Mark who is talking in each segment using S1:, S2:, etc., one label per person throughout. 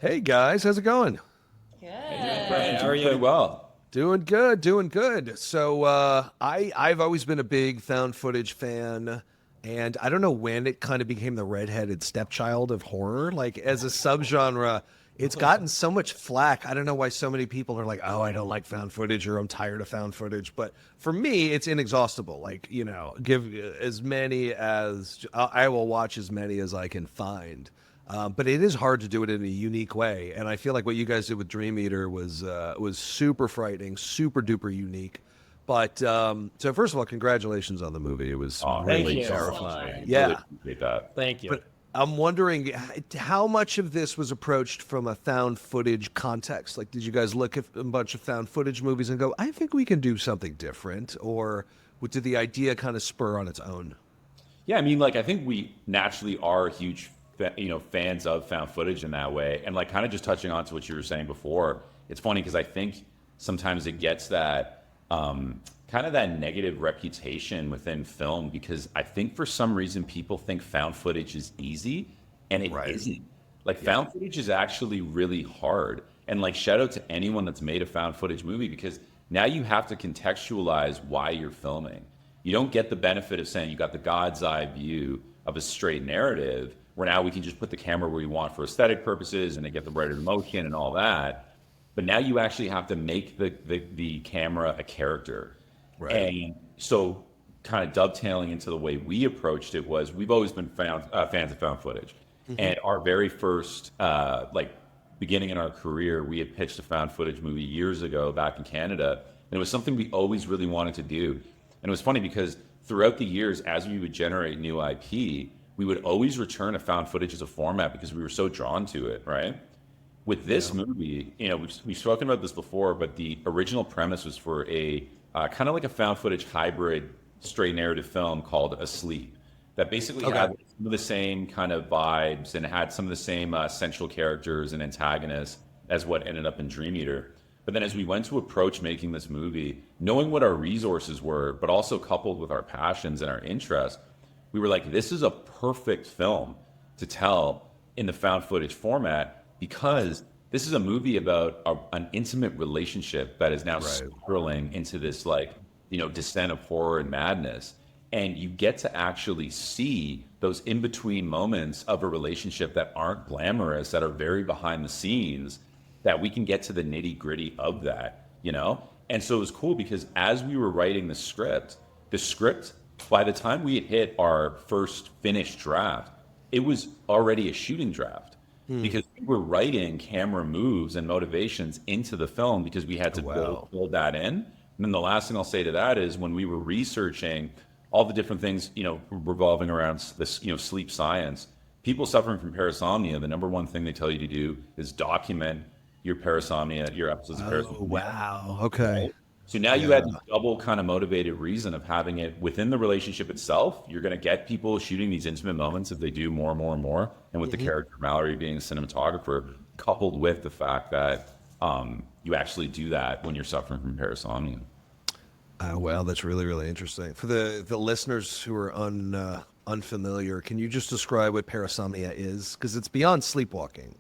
S1: Hey guys, how's it going?
S2: Good.
S3: Brian, how are you? Pretty well.
S1: Doing good, doing good. I've always been a big found footage fan, and I don't know when it kind of became the redheaded stepchild of horror. Like as a subgenre, it's gotten so much flack. I don't know why so many people are like, "Oh, I don't like found footage," or "I'm tired of found footage." But for me, it's inexhaustible. Like give as many as I will watch as many as I can find. But it is hard to do it in a unique way, and I feel like what you guys did with Dream Eater was super frightening, super duper unique. But so first of all, congratulations on the movie. It was
S3: Oh,
S2: Thank
S1: really
S2: you.
S1: terrifying.
S3: Really
S1: Yeah,
S3: appreciate that.
S2: Thank you.
S1: but I'm wondering how much of this was approached from a found footage context. Like, did you guys look at a bunch of found footage movies and go, "I think we can do something different," or did the idea kind of spur on its own?
S3: Yeah, I mean, like, I think we naturally are huge, fans of found footage in that way. And like, kind of just touching on to what you were saying before, it's funny because I think sometimes it gets that kind of that negative reputation within film because I think for some reason people think found footage is easy, and it
S1: Right.
S3: isn't. Like, found footage is actually really hard. And like, shout out to anyone that's made a found footage movie because now you have to contextualize why you're filming. You don't get the benefit of saying you got the God's eye view of a straight narrative where now we can just put the camera where we want for aesthetic purposes and they get the right motion and all that. But now you actually have to make the camera a character.
S1: Right.
S3: And so, kind of dovetailing into the way we approached it was we've always been fans of found footage. And our very first, beginning in our career, we had pitched a found footage movie years ago back in Canada. And it was something we always really wanted to do. And it was funny because throughout the years, as we would generate new IP, we would always return to found footage as a format because we were so drawn to it, right? With this movie, we've spoken about this before, but the original premise was for a kind of like a found footage hybrid straight narrative film called Asleep that basically
S1: Okay.
S3: had some of the same kind of vibes and had some of the same central characters and antagonists as what ended up in Dream Eater. But then as we went to approach making this movie, knowing what our resources were, but also coupled with our passions and our interests, we were like, this is a perfect film to tell in the found footage format because this is a movie about an intimate relationship that is now
S1: Right.
S3: spiraling into this descent of horror and madness. And you get to actually see those in between moments of a relationship that aren't glamorous, that are very behind the scenes, that we can get to the nitty gritty of that. And so it was cool because as we were writing the script, by the time we had hit our first finished draft, it was already a shooting draft because we were writing camera moves and motivations into the film because we had to
S1: Wow.
S3: build that in. And then the last thing I'll say to that is when we were researching all the different things, revolving around this, sleep science, people suffering from parasomnia, the number one thing they tell you to do is document your parasomnia, your episodes of
S1: Oh,
S3: parasomnia.
S1: wow. Okay.
S3: So now you had the double kind of motivated reason of having it within the relationship itself. You're going to get people shooting these intimate moments if they do more and more and more. And with the character Mallory being a cinematographer, coupled with the fact that you actually do that when you're suffering from parasomnia.
S1: Well, that's really, really interesting. For the listeners who are unfamiliar, can you just describe what parasomnia is? Because it's beyond sleepwalking.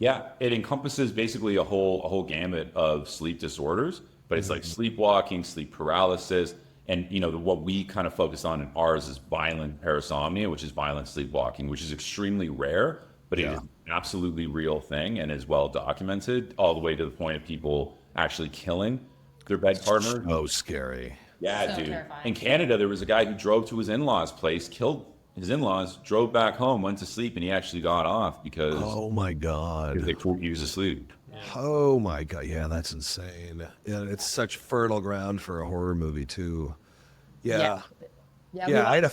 S3: Yeah, it encompasses basically a whole gamut of sleep disorders, but it's like sleepwalking, sleep paralysis, and what we kind of focus on in ours is violent parasomnia, which is violent sleepwalking, which is extremely rare, but it
S1: Yeah.
S3: is an absolutely real thing and is well documented all the way to the point of people actually killing their bed partner.
S1: Oh, scary.
S3: Yeah,
S2: So
S3: dude.
S2: terrifying.
S3: In Canada, there was a guy who drove to his in-laws' place, killed his in-laws, drove back home, went to sleep, and he actually got off because
S1: Oh my
S3: they
S1: God.
S3: thought he was asleep.
S1: Oh my God. Yeah, that's insane. Yeah, it's such fertile ground for a horror movie too.
S2: Yeah.
S1: Yeah.
S2: Yeah.
S1: Yeah, I had a.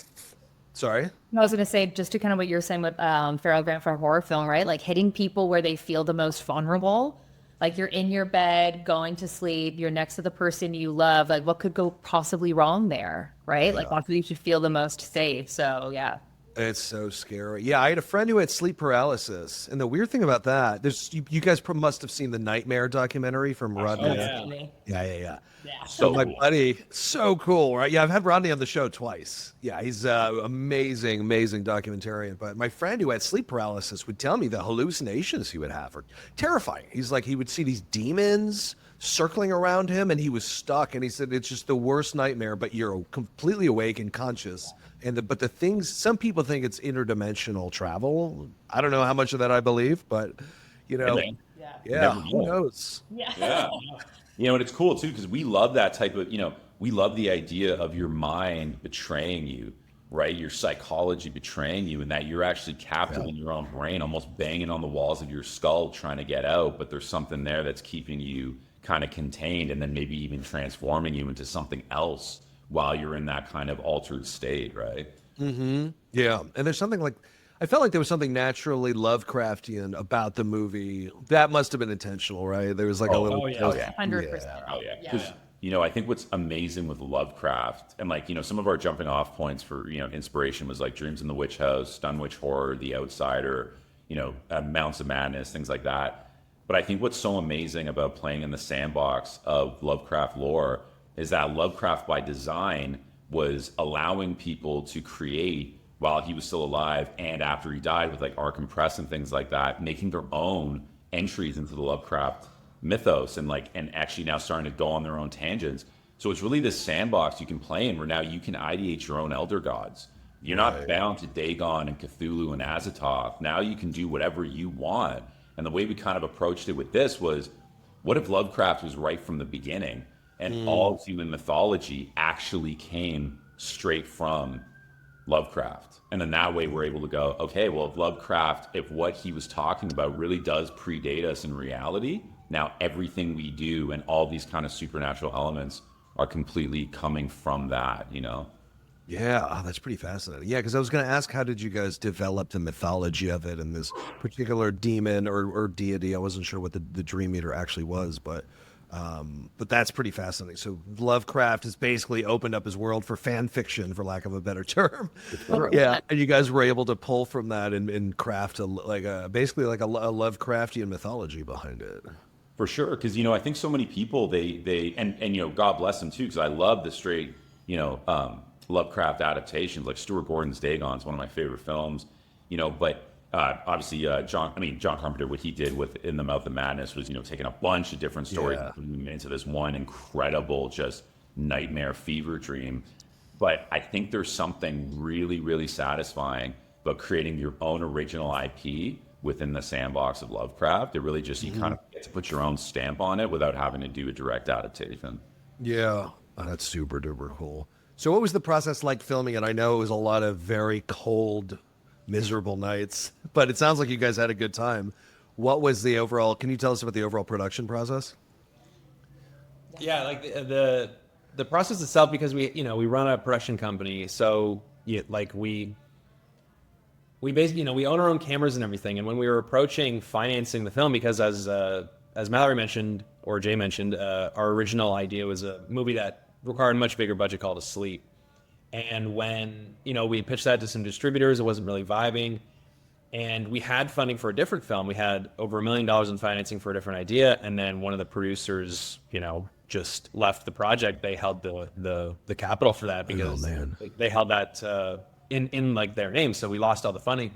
S1: Sorry.
S4: I was going to say, just to kind of what you're saying with Farrell Grant for a horror film, right? Like hitting people where they feel the most vulnerable. Like you're in your bed, going to sleep, you're next to the person you love. Like what could go possibly wrong there, right? Like that's where you should feel the most safe. So yeah.
S1: It's so scary. Yeah, I had a friend who had sleep paralysis, and the weird thing about that, you guys must have seen the Nightmare documentary from Rodney.
S2: Definitely.
S1: Yeah.
S2: Yeah.
S1: So my
S3: cool.
S1: buddy, so cool, right? Yeah, I've had Rodney on the show twice. Yeah, he's amazing documentarian. But my friend who had sleep paralysis would tell me the hallucinations he would have are terrifying. He's like, he would see these demons circling around him, and he was stuck. And he said it's just the worst nightmare. But you're completely awake and conscious. But the things, some people think it's interdimensional travel. I don't know how much of that I believe, but
S3: Yeah.
S1: yeah,
S3: Never
S1: who
S3: know.
S1: knows?
S2: Yeah.
S3: Yeah. And it's cool too, because we love that type of, we love the idea of your mind betraying you, right? Your psychology betraying you, and that you're actually captive in your own brain, almost banging on the walls of your skull trying to get out, but there's something there that's keeping you kind of contained, and then maybe even transforming you into something else while you're in that kind of altered state, right?
S1: Yeah, and there's something like, I felt like there was something naturally Lovecraftian about the movie. That must have been intentional, right? There was like a little.
S4: 100%.
S3: Oh yeah, because I think what's amazing with Lovecraft, and like some of our jumping off points for inspiration was like Dreams in the Witch House, Dunwich Horror, The Outsider, Mounts of Madness, things like that. But I think what's so amazing about playing in the sandbox of Lovecraft lore is that Lovecraft by design was allowing people to create while he was still alive and after he died, with like Arkham Press and things like that, making their own entries into the Lovecraft mythos, and actually now starting to go on their own tangents. So it's really this sandbox you can play in, where now you can ideate your own elder gods. You're not bound to Dagon and Cthulhu and Azathoth. Now you can do whatever you want. And the way we kind of approached it with this was, what if Lovecraft was right from the beginning, and all human mythology actually came straight from Lovecraft? And then that way we're able to go, okay, well, if what he was talking about really does predate us in reality, now everything we do and all these kind of supernatural elements are completely coming from that.
S1: Yeah, that's pretty fascinating. Yeah, because I was going to ask, how did you guys develop the mythology of it and this particular demon or deity? I wasn't sure what the Dream Eater actually was, but that's pretty fascinating. So Lovecraft has basically opened up his world for fan fiction, for lack of a better term. Yeah, and you guys were able to pull from that and craft basically like a Lovecraftian mythology behind it.
S3: For sure, because I think so many people and God bless them too, because I love the straight Lovecraft adaptations, like Stuart Gordon's Dagon is one of my favorite films, but obviously John Carpenter, what he did with In the Mouth of Madness was taking a bunch of different stories and putting them into this one incredible just nightmare fever dream. But I think there's something really, really satisfying about creating your own original IP within the sandbox of Lovecraft. It really just, you kind of get to put your own stamp on it without having to do a direct adaptation.
S1: Yeah, that's super duper cool. So what was the process like filming it? I know it was a lot of very cold, miserable nights, but it sounds like you guys had a good time. What was the overall, can you tell us about the overall production process?
S5: Yeah, like the process itself, because we run a production company, so we basically we own our own cameras and everything. And when we were approaching financing the film, because as Mallory mentioned, or Jay mentioned, our original idea was a movie that required a much bigger budget called Asleep. And when we pitched that to some distributors, it wasn't really vibing. And we had funding for a different film. We had over $1 million in financing for a different idea, and then one of the producers, just left the project. They held the capital for that because they held that in like their name. So we lost all the funding.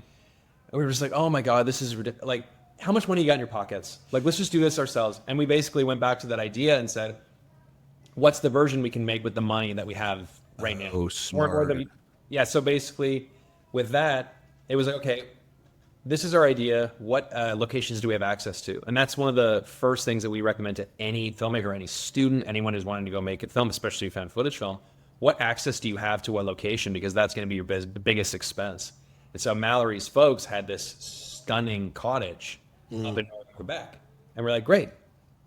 S5: And we were just like, oh my God, this is ridiculous. Like, how much money you got in your pockets? Like, let's just do this ourselves. And we basically went back to that idea and said, what's the version we can make with the money that we have right now?
S1: Oh, smart.
S5: So basically with that, it was like, okay, this is our idea. What locations do we have access to? And that's one of the first things that we recommend to any filmmaker, any student, anyone who's wanting to go make a film, especially found footage film. What access do you have to a location? Because that's going to be your biggest expense. And so Mallory's folks had this stunning cottage up in northern Quebec. And we're like, great.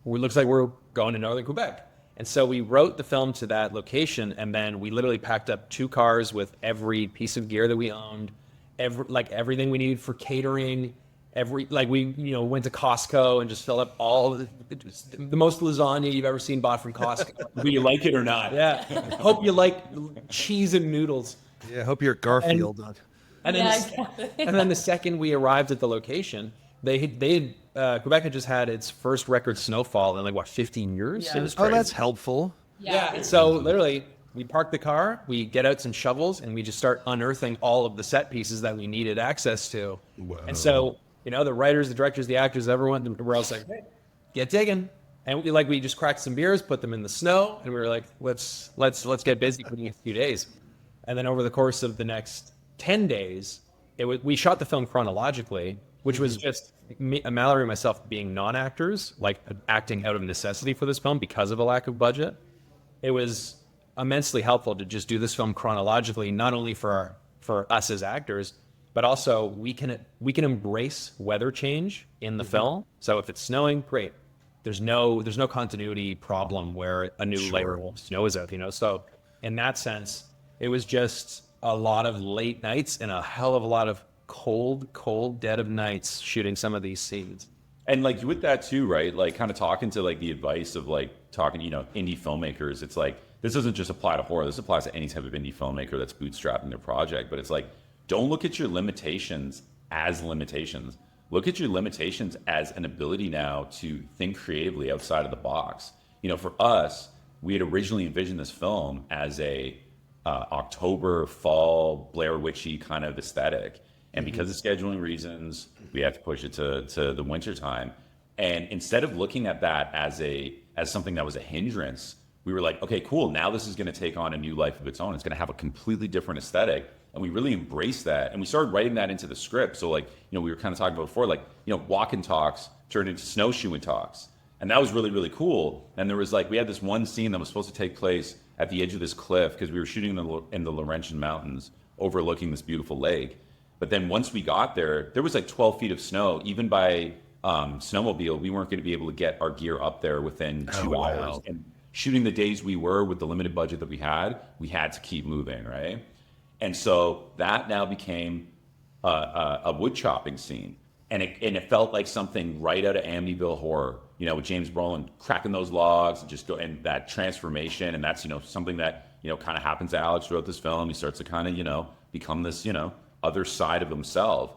S5: Well, it looks like we're going to northern Quebec. And so we wrote the film to that location, and then we literally packed up 2 cars with every piece of gear that we owned, everything we needed for catering. We went to Costco and just filled up all of the most lasagna you've ever seen bought from Costco.
S3: Do you like it or not?
S5: Yeah. Hope you like cheese and noodles.
S1: Yeah, I hope you're Garfield.
S5: And then,
S2: Yeah,
S5: the,
S2: exactly.
S5: and then the second we arrived at the location, Quebec had just had its first record snowfall in like what 15 years.
S2: Yeah.
S5: It was
S1: Oh,
S5: crazy.
S1: that's helpful.
S5: Yeah. So literally, we park the car, we get out some shovels, and we just start unearthing all of the set pieces that we needed access to.
S1: Wow.
S5: And so, the writers, the directors, the actors, everyone, we're all like, hey, get digging. And we just cracked some beers, put them in the snow, and we were like, let's get busy for a few days. And then over the course of the next 10 days, we shot the film chronologically, which was just Mallory and myself being non-actors, like acting out of necessity for this film because of a lack of budget. It was immensely helpful to just do this film chronologically, not only for us as actors, but also we can embrace weather change in the film. So if it's snowing, great. There's no continuity problem where a new layer of snow is out, So in that sense, it was just a lot of late nights and a hell of a lot of cold dead of nights shooting some of these scenes.
S3: And like with that too, right? Like kind of talking to like the advice of like talking, indie filmmakers. It's like, this doesn't just apply to horror. This applies to any type of indie filmmaker that's bootstrapping their project. But it's like, don't look at your limitations as limitations. Look at your limitations as an ability now to think creatively outside of the box. For us, we had originally envisioned this film as a October, fall, Blair Witchy kind of aesthetic. And because of scheduling reasons, we had to push it to the winter time. And instead of looking at that as something that was a hindrance, we were like, okay, cool. Now this is going to take on a new life of its own. It's going to have a completely different aesthetic. And we really embraced that. And we started writing that into the script. So like, we were kind of talking about before, like, walk-in talks turned into snowshoeing talks. And that was really, really cool. And there was like, we had this one scene that was supposed to take place at the edge of this cliff because we were shooting in the Laurentian Mountains overlooking this beautiful lake. But then once we got there was like 12 feet of snow. Even by snowmobile, we weren't going to be able to get our gear up there within 2 hours. And shooting the days we were with the limited budget that we had to keep moving, right? And so that now became a wood chopping scene. And it felt like something right out of Amityville Horror, with James Brolin cracking those logs and that transformation. And that's, something that, kind of happens to Alex throughout this film. He starts to kind of, become this, other side of himself.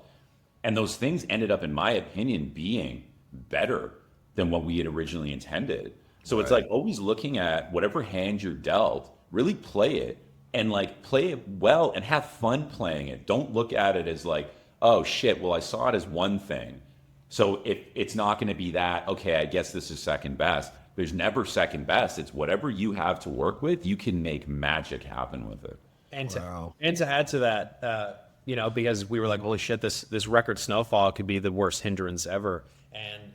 S3: And those things ended up, in my opinion, being better than what we had originally intended. So It's like always looking at whatever hand you're dealt, really play it and like play it well and have fun playing it. Don't look at it as like, oh shit, well, I saw it as one thing. So if it's not going to be that, okay, I guess this is second best. There's never second best. It's whatever you have to work with, you can make magic happen with it.
S5: And to add to that, because we were like, holy shit, this record snowfall could be the worst hindrance ever. And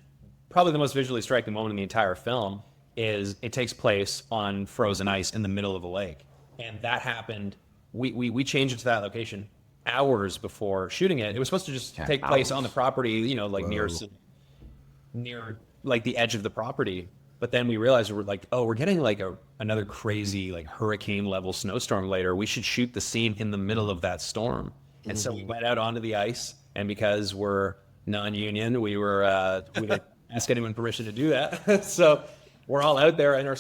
S5: probably the most visually striking moment in the entire film is it takes place on frozen ice in the middle of a lake. And that happened. We changed it to that location hours before shooting it. It was supposed to just take place on the property, like near like the edge of the property. But then we realized we're like, oh, we're getting like another crazy like hurricane level snowstorm later. We should shoot the scene in the middle of that storm. And so we went out onto the ice, and because we're non-union, we didn't ask anyone permission to do that. So we're all out there in our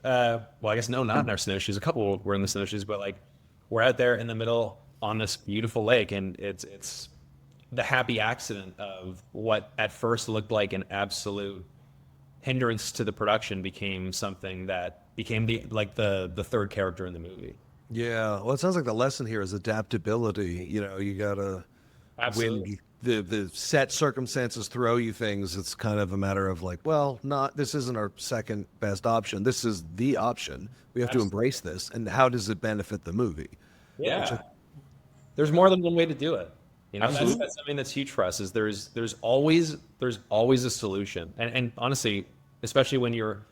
S5: well, I guess not in our snowshoes. A couple were in the snowshoes, but like we're out there in the middle on this beautiful lake, and it's the happy accident of what at first looked like an absolute hindrance to the production became something that became the third character in the movie.
S1: Yeah, well, it sounds like the lesson here is adaptability. You gotta,
S5: Absolutely.
S1: when the set circumstances throw you things, it's kind of a matter of like, well, this isn't our second best option. This is the option. We have to embrace this. And how does it benefit the movie?
S5: Yeah. There's more than one way to do it.
S3: Absolutely.
S5: That's something that's huge for us. Is there's always a solution. And honestly, especially when you're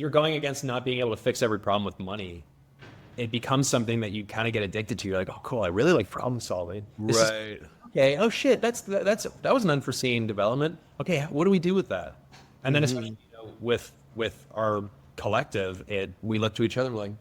S5: going against not being able to fix every problem with money, it becomes something that you kind of get addicted to. You're like, oh, cool, I really like problem solving.
S1: Right.
S5: Okay. Oh shit, that was an unforeseen development. Okay, what do we do with that? And then especially with our collective, we look to each other and we're like,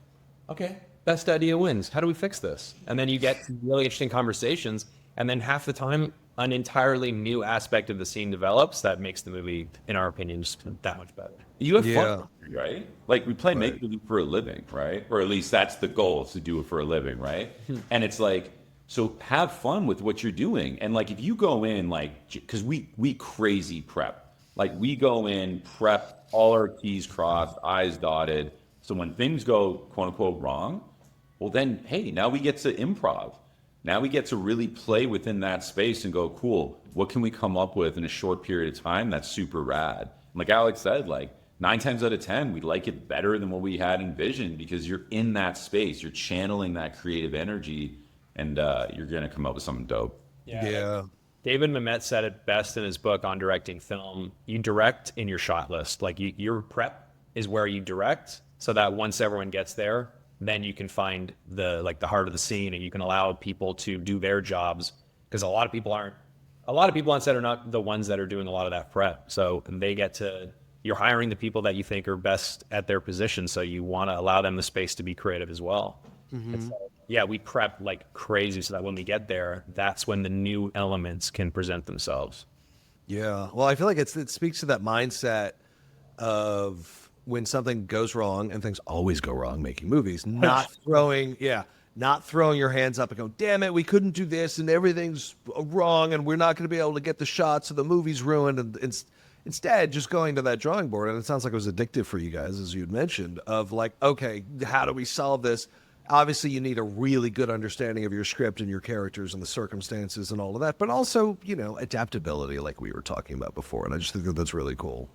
S5: okay, best idea wins. How do we fix this? And then you get really interesting conversations. And then half the time, an entirely new aspect of the scene develops that makes the movie, in our opinion, just that much better.
S3: You have fun, right? Like we play make believe for a living, right? Or at least that's the goal, is to do it for a living, right? And it's like, So have fun with what you're doing. And like if you go in like, because we crazy prep, like we go in prep, all our T's crossed, I's dotted. So when things go quote unquote wrong, well then hey, now we get to improv. Now we get to really play within that space and go, cool, what can we come up with in a short period of time that's super rad? And like Alex said, like 9 times out of 10, we like it better than what we had envisioned because you're in that space, you're channeling that creative energy, and you're gonna come up with something dope.
S1: Yeah.
S5: David Mamet said it best in his book on directing film. You direct in your shot list. Like your prep is where you direct, so that once everyone gets there, then you can find the heart of the scene, and you can allow people to do their jobs, because a lot of people on set are not the ones that are doing a lot of that prep. So you're hiring the people that you think are best at their position, so you want to allow them the space to be creative as well. So, yeah, we prep like crazy so that when we get there, that's when the new elements can present themselves.
S1: Yeah. Well, I feel like it speaks to that mindset of when something goes wrong, and things always go wrong making movies, not throwing your hands up and go, damn it, we couldn't do this and everything's wrong and we're not going to be able to get the shots, so the movie's ruined. And instead, just going to that drawing board, and it sounds like it was addictive for you guys, as you'd mentioned, of like, okay, how do we solve this? Obviously, you need a really good understanding of your script and your characters and the circumstances and all of that, but also, adaptability, like we were talking about before. And I just think that that's really cool.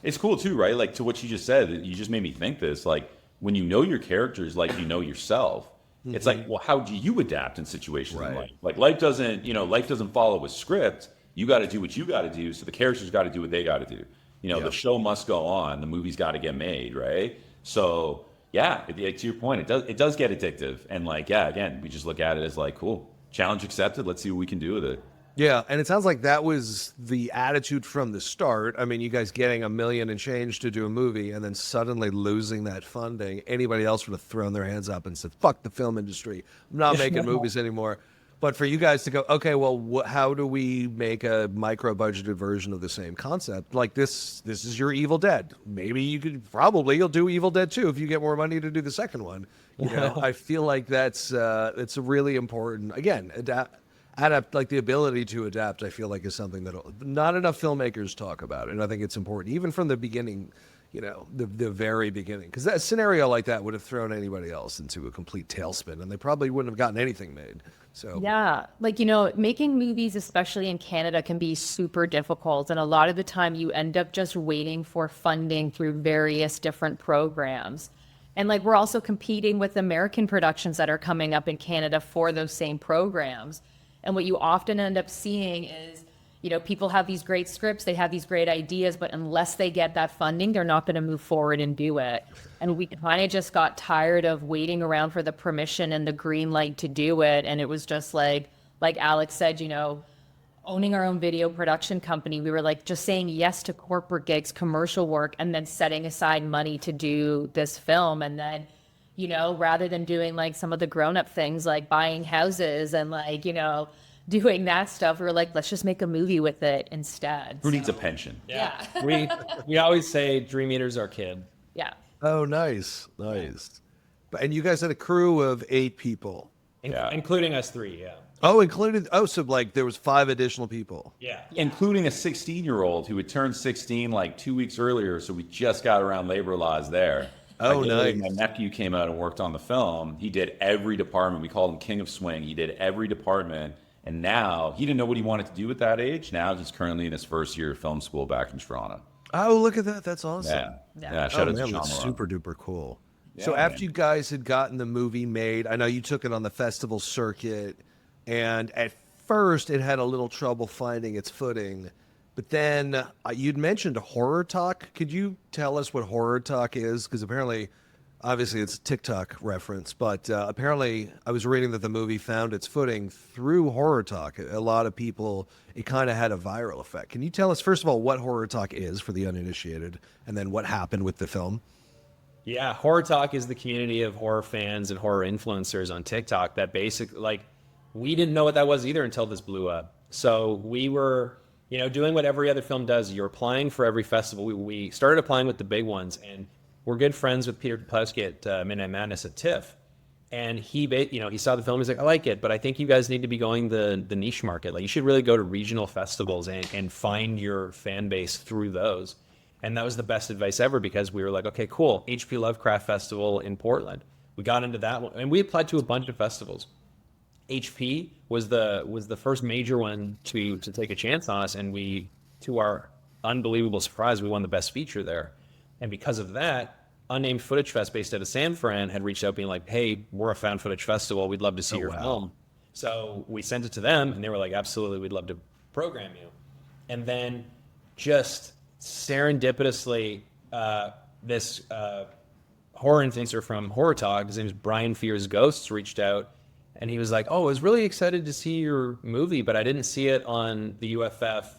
S3: It's cool too, right? Like to what you just said, you just made me think this. Like when you know your characters, like you know yourself, it's like, well, how do you adapt in situations in life? Like life doesn't follow a script. You got to do what you got to do. So the characters got to do what they got to do. The show must go on. The movie's got to get made, right? So yeah, to your point, it does get addictive. And like, yeah, again, we just look at it as like, cool, challenge accepted. Let's see what we can do with it.
S1: Yeah, and it sounds like that was the attitude from the start. I mean, you guys getting $1 million and change to do a movie and then suddenly losing that funding. Anybody else would have thrown their hands up and said, fuck the film industry. I'm not making movies anymore. But for you guys to go, okay, well, how do we make a micro-budgeted version of the same concept? Like this is your Evil Dead. Maybe you'll do Evil Dead 2 if you get more money to do the second one. I feel like that's a really important, again, adapt, like the ability to adapt, I feel like is something that not enough filmmakers talk about. And I think it's important, even from the beginning, the very beginning, because that scenario like that would have thrown anybody else into a complete tailspin and they probably wouldn't have gotten anything made. So
S4: yeah, like, making movies, especially in Canada, can be super difficult. And a lot of the time you end up just waiting for funding through various different programs. And like, we're also competing with American productions that are coming up in Canada for those same programs. And what you often end up seeing is, people have these great scripts, they have these great ideas, but unless they get that funding, they're not going to move forward and do it. And we kind of just got tired of waiting around for the permission and the green light to do it. And it was just like Alex said, owning our own video production company, we were like just saying yes to corporate gigs, commercial work, and then setting aside money to do this film. And then, rather than doing like some of the grown-up things like buying houses and like, doing that stuff, we were like, let's just make a movie with it instead.
S3: Who needs a pension?
S4: Yeah.
S5: we always say Dream Eater's our kid.
S4: Yeah.
S1: Oh, nice. And you guys had a crew of 8 people.
S5: Including us 3, yeah.
S1: So like there was 5 additional people.
S5: Yeah.
S3: Including a 16-year-old who had turned 16 like 2 weeks earlier, so we just got around labor laws there.
S1: Oh, nice.
S3: My nephew came out and worked on the film. He did every department. We called him King of Swing. He did every department. And now, he didn't know what he wanted to do at that age. Now he's currently in his first year of film school back in Toronto.
S1: Oh, look at that. That's awesome.
S3: Yeah. Shout out to Sean
S1: that's
S3: Moran.
S1: super duper cool.
S3: Yeah,
S1: so after you guys had gotten the movie made, I know you took it on the festival circuit, and at first it had a little trouble finding its footing. But then you'd mentioned Horror Talk. Could you tell us what Horror Talk is? Because apparently, obviously it's a TikTok reference, but apparently I was reading that the movie found its footing through Horror Talk. A lot of people, it kind of had a viral effect. Can you tell us, first of all, what Horror Talk is for the uninitiated, and then what happened with the film?
S5: Yeah, Horror Talk is the community of horror fans and horror influencers on TikTok that basically, like, we didn't know what that was either until this blew up. So we were, doing what every other film does. You're applying for every festival. We started applying with the big ones, and we're good friends with Peter Topolsky at Midnight Madness at TIFF. And he saw the film. He's like, I like it, but I think you guys need to be going the niche market. Like, you should really go to regional festivals and find your fan base through those. And that was the best advice ever, because we were like, okay, cool. HP Lovecraft Festival in Portland. We got into that one, and we applied to a bunch of festivals. HP was the first major one to take a chance on us, and we, to our unbelievable surprise, we won the best feature there. And because of that, Unnamed Footage Fest, based out of San Fran, had reached out being like, hey, we're a found footage festival. We'd love to see your film. So we sent it to them, and they were like, absolutely, we'd love to program you. And then just serendipitously, this horror influencer from Horror Talk, his name is Brian Fears Ghosts, reached out, and he was like, oh, I was really excited to see your movie, but I didn't see it on the UFF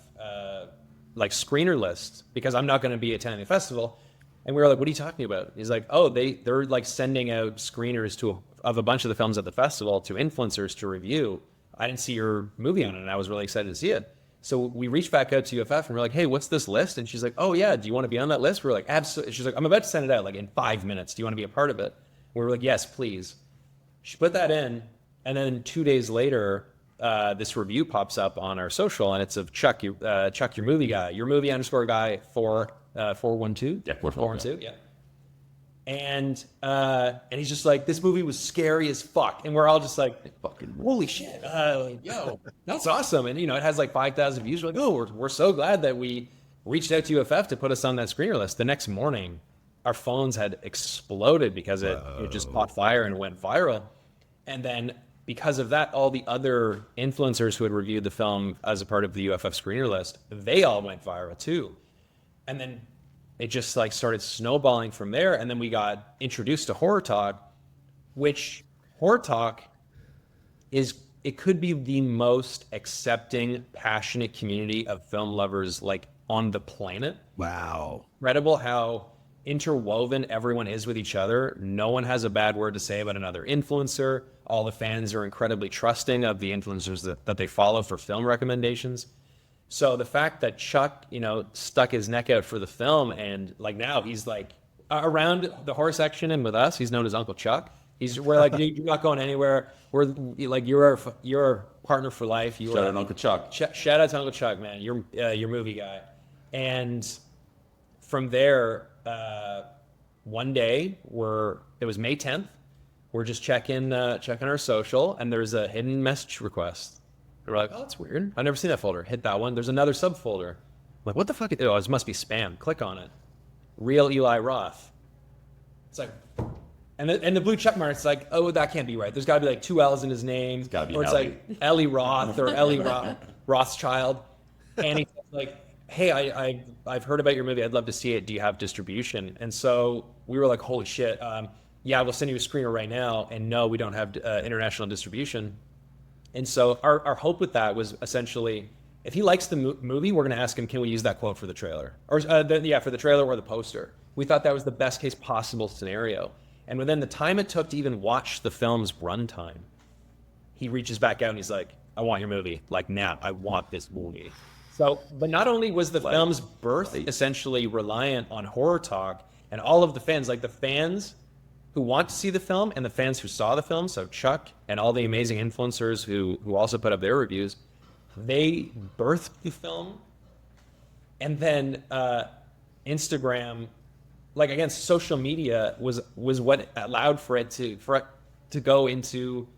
S5: like screener list because I'm not going to be attending the festival. And we were like, what are you talking about? He's like, oh, they're like sending out screeners of a bunch of the films at the festival to influencers to review. I didn't see your movie on it, and I was really excited to see it. So we reached back out to UFF, and we're like, hey, what's this list? And she's like, oh, yeah, do you want to be on that list? We're like, absolutely. She's like, I'm about to send it out like in 5 minutes. Do you want to be a part of it? We were like, yes, please. She put that in, and then 2 days later, this review pops up on our social, and it's of Chuck, your movie guy, your movie _ guy 412.
S3: Yeah,
S5: 412. Yeah. And he's just like, this movie was scary as fuck, and we're all just like, fucking holy shit, yo, that's awesome. And it has like 5,000 views. We're like, oh, we're so glad that we reached out to UFF to put us on that screener list. The next morning, our phones had exploded because it just caught fire and went viral. And then because of that, all the other influencers who had reviewed the film as a part of the UFF screener list, they all went viral too. And then it just like started snowballing from there. And then we got introduced to Horror Talk, which Horror Talk it could be the most accepting, passionate community of film lovers like on the planet.
S1: Wow. Incredible
S5: How interwoven everyone is with each other. No one has a bad word to say about another influencer. All the fans are incredibly trusting of the influencers that they follow for film recommendations. So the fact that Chuck, stuck his neck out for the film, and like now he's like around the horror section and with us, he's known as Uncle Chuck. We're like, you're not going anywhere. We're like, you're our partner for life.
S3: Shout out Uncle Chuck.
S5: Shout out to Uncle Chuck, man. You're your movie guy. And from there, one day it was May 10th. We're just checking our social, and there's a hidden message request. We're like, oh, that's weird. I've never seen that folder. Hit that one. There's another subfolder. I'm like, what the fuck? Oh, this must be spam. Click on it. Real Eli Roth. It's like, and the blue check mark. It's like, oh, that can't be right. There's got to be like 2 L's in his name.
S3: It's got to be
S5: or it's
S3: Ellie.
S5: like Eli Roth or Eli Rothschild. And he's like, hey, I've heard about your movie. I'd love to see it. Do you have distribution? And so we were like, holy shit. Yeah, we'll send you a screener right now. And no, we don't have international distribution. And so our hope with that was essentially, if he likes the movie, we're going to ask him, can we use that quote for the trailer? Or for the trailer or the poster. We thought that was the best case possible scenario. And within the time it took to even watch the film's runtime, he reaches back out and he's like, I want your movie. Like, now, I want this movie. So, but not only was the film's birth essentially reliant on Horror Talk and all of the fans, like the fans who want to see the film and the fans who saw the film, so Chuck and all the amazing influencers who also put up their reviews, they birthed the film. And then Instagram, like again, social media was what allowed for it to go into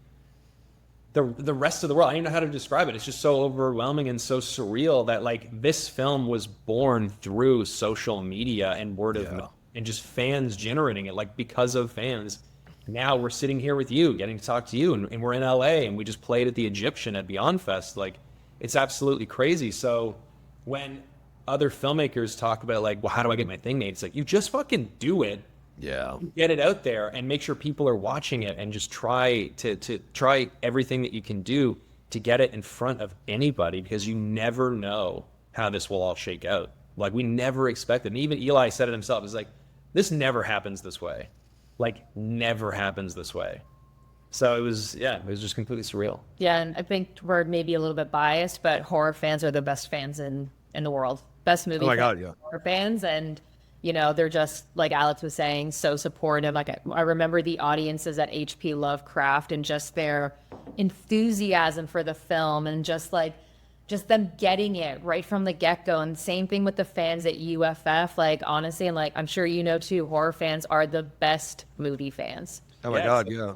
S5: the rest of the world. I don't know how to describe it. It's just so overwhelming and so surreal that like this film was born through social media and word of mouth. And just fans generating it, like because of fans. Now we're sitting here with you, getting to talk to you, and we're in LA, and we just played at the Egyptian at Beyond Fest. Like, it's absolutely crazy. So when other filmmakers talk about like, well, how do I get my thing made? It's like, you just fucking do it.
S1: Yeah.
S5: Get it out there and make sure people are watching it, and just try to try everything that you can do to get it in front of anybody, because you never know how this will all shake out. Like, we never expected. And even Eli said it himself. It's like, this never happens this way. Like, never happens this way. So it was just completely surreal.
S4: Yeah, and I think we're maybe a little bit biased, but horror fans are the best fans in the world. Best movie
S1: Oh my
S4: fans
S1: God, yeah.
S4: horror fans. And You know, they're just, like Alex was saying, so supportive. Like I remember the audiences at HP Lovecraft and just their enthusiasm for the film and just them getting it right from the get-go. And same thing with the fans at UFF. Like, honestly, and like I'm sure you know too, horror fans are the best movie fans.
S1: Oh my God, yeah.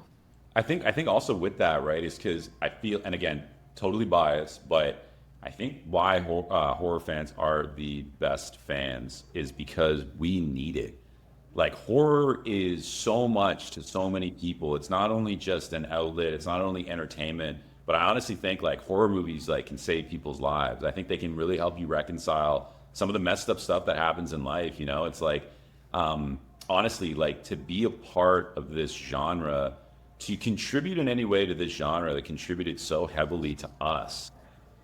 S3: I think also with that, right, is because I feel, and again, totally biased, but I think why horror fans are the best fans is because we need it. Like, horror is so much to so many people. It's not only just an outlet, it's not only entertainment, but I honestly think like horror movies like can save people's lives. I think they can really help you reconcile some of the messed up stuff that happens in life. You know, it's like, honestly, like to be a part of this genre, to contribute in any way to this genre that contributed so heavily to us.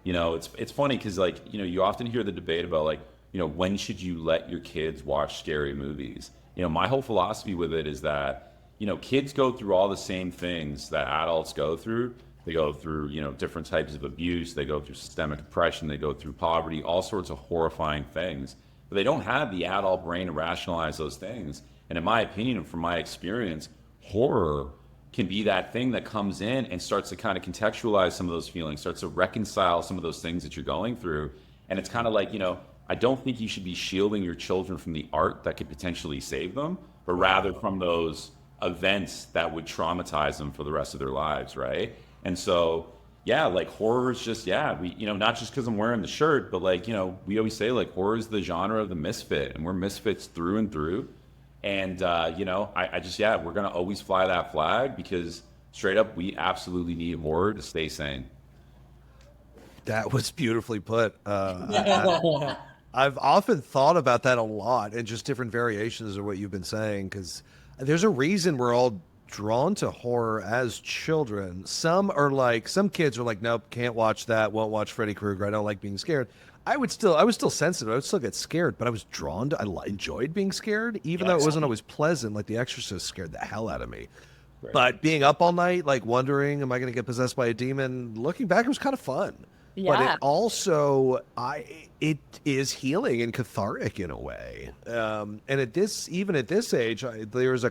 S3: You know, it's funny because, like, you know, you often hear the debate about, like, you know, when should you let your kids watch scary movies? You know, my whole philosophy with it is that, you know, kids go through all the same things that adults go through. They go through, you know, different types of abuse. They go through systemic oppression. They go through poverty, all sorts of horrifying things. But they don't have the adult brain to rationalize those things. And in my opinion, and from my experience, horror can be that thing that comes in and starts to kind of contextualize some of those feelings, starts to reconcile some of those things that you're going through. And it's kind of like, you know, I don't think you should be shielding your children from the art that could potentially save them, but rather from those events that would traumatize them for the rest of their lives, right? And so, yeah, like horror is just, yeah, we, you know, not just because I'm wearing the shirt, but like, you know, we always say like horror is the genre of the misfit, and we're misfits through and through. And, you know, I just, yeah, we're going to always fly that flag because straight up, we absolutely need horror to stay sane.
S1: That was beautifully put. I've often thought about that a lot and just different variations of what you've been saying, because there's a reason we're all drawn to horror as children. Some kids are like, nope, can't watch that, won't watch Freddy Krueger, I don't like being scared. I was still sensitive. I would still get scared, but I was drawn to, I enjoyed being scared, even though it wasn't always pleasant. Like The Exorcist scared the hell out of me. Right. But being up all night, like wondering, am I going to get possessed by a demon? Looking back, it was kind of fun. Yeah. But it also, it is healing and cathartic in a way. And even at this age, there's a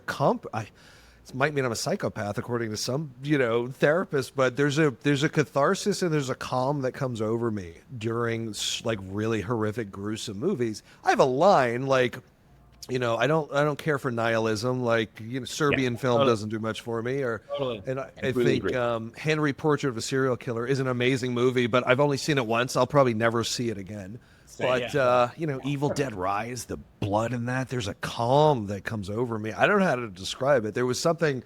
S1: it might mean I'm a psychopath according to some, you know, therapist, but there's a catharsis and there's a calm that comes over me during like really horrific, gruesome movies. I have a line like, you know, I don't care for nihilism. Like, you know, Serbian film doesn't do much for me. And I think Henry Portrait of a Serial Killer is an amazing movie, but I've only seen it once. I'll probably never see it again. But, you know, Evil Dead Rise, the blood in that, there's a calm that comes over me. I don't know how to describe it. There was something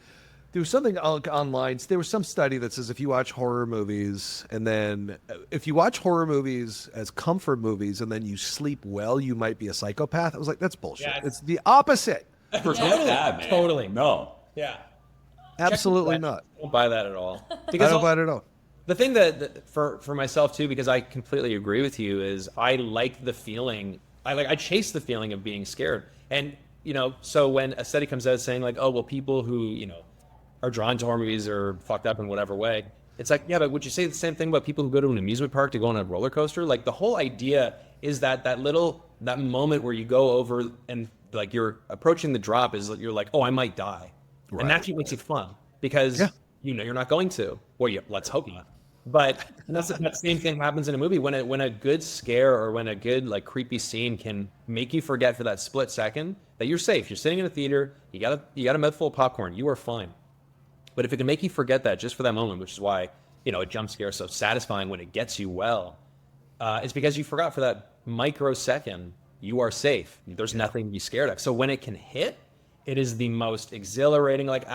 S1: online. There was some study that says if you watch horror movies as comfort movies and then you sleep well, you might be a psychopath. I was like, that's bullshit. Yeah, it's the opposite.
S5: Forget that, man. Totally.
S3: No.
S5: Yeah.
S1: Absolutely not.
S5: I don't buy that at all.
S1: I don't buy it at all.
S5: The thing that for myself too, because I completely agree with you, is I like the feeling. I chase the feeling of being scared. And, you know, so when a study comes out saying like, oh, well, people who, you know, are drawn to horror movies are fucked up in whatever way. It's like, yeah, but would you say the same thing about people who go to an amusement park to go on a roller coaster? Like, the whole idea is that moment where you go over and like you're approaching the drop is you're like, oh, I might die. Right. And that's what makes it fun because you know you're not going to. Well, let's hope not. But that same thing happens in a movie when a good scare or when a good like creepy scene can make you forget for that split second that you're safe. You're sitting in a theater. You got a mouthful of popcorn. You are fine. But if it can make you forget that just for that moment, which is why, you know, a jump scare is so satisfying when it gets you well, it's because you forgot for that microsecond you are safe. There's nothing to be scared of. So when it can hit, it is the most exhilarating. Like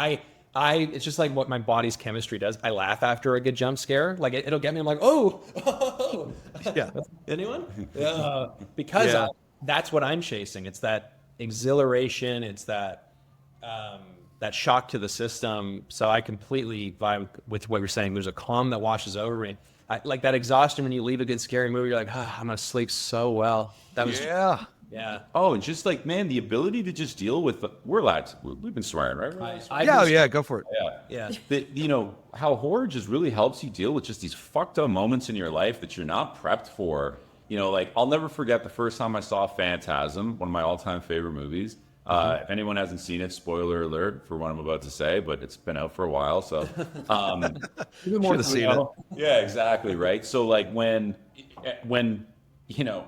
S5: it's just like what my body's chemistry does. I laugh after a good jump scare. Like it'll get me. I'm like, oh.
S1: Yeah.
S5: Anyone? Because that's what I'm chasing. It's that exhilaration. It's that shock to the system. So I completely vibe with what you're saying. There's a calm that washes over me. Like that exhaustion when you leave a good scary movie. You're like, I'm gonna sleep so well. That was Yeah.
S3: Oh, and just like, man, the ability to just deal with we're lads. We've been swearing, right?
S1: Yeah, go for it.
S3: Yeah. You know how horror just really helps you deal with just these fucked up moments in your life that you're not prepped for. You know, like I'll never forget the first time I saw Phantasm, one of my all-time favorite movies. If anyone hasn't seen it, spoiler alert for what I'm about to say, but it's been out for a while, so
S5: Even more
S1: Should've seen it.
S3: yeah, exactly, right? So like when you know,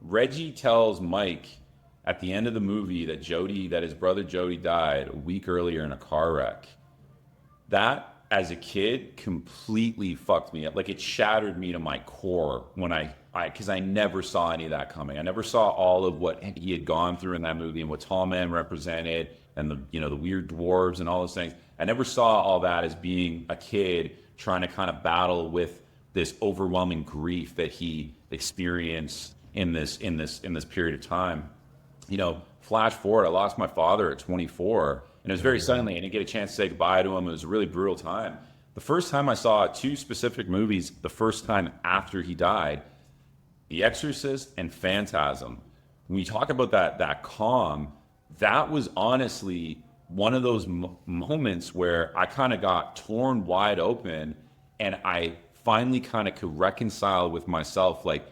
S3: Reggie tells Mike at the end of the movie that his brother Jody died a week earlier in a car wreck. That as a kid completely fucked me up. Like it shattered me to my core when because I never saw any of that coming. I never saw all of what he had gone through in that movie and what Tall Man represented and the weird dwarves and all those things. I never saw all that as being a kid trying to kind of battle with this overwhelming grief that he experienced in this period of time. You know, flash forward, I lost my father at 24, and it was very suddenly. I didn't get a chance to say goodbye to him. It was a really brutal time. The first time I saw two specific movies, the first time after he died, The Exorcist and Phantasm. When you talk about that calm, that was honestly one of those moments where I kind of got torn wide open, and I finally kind of could reconcile with myself, like,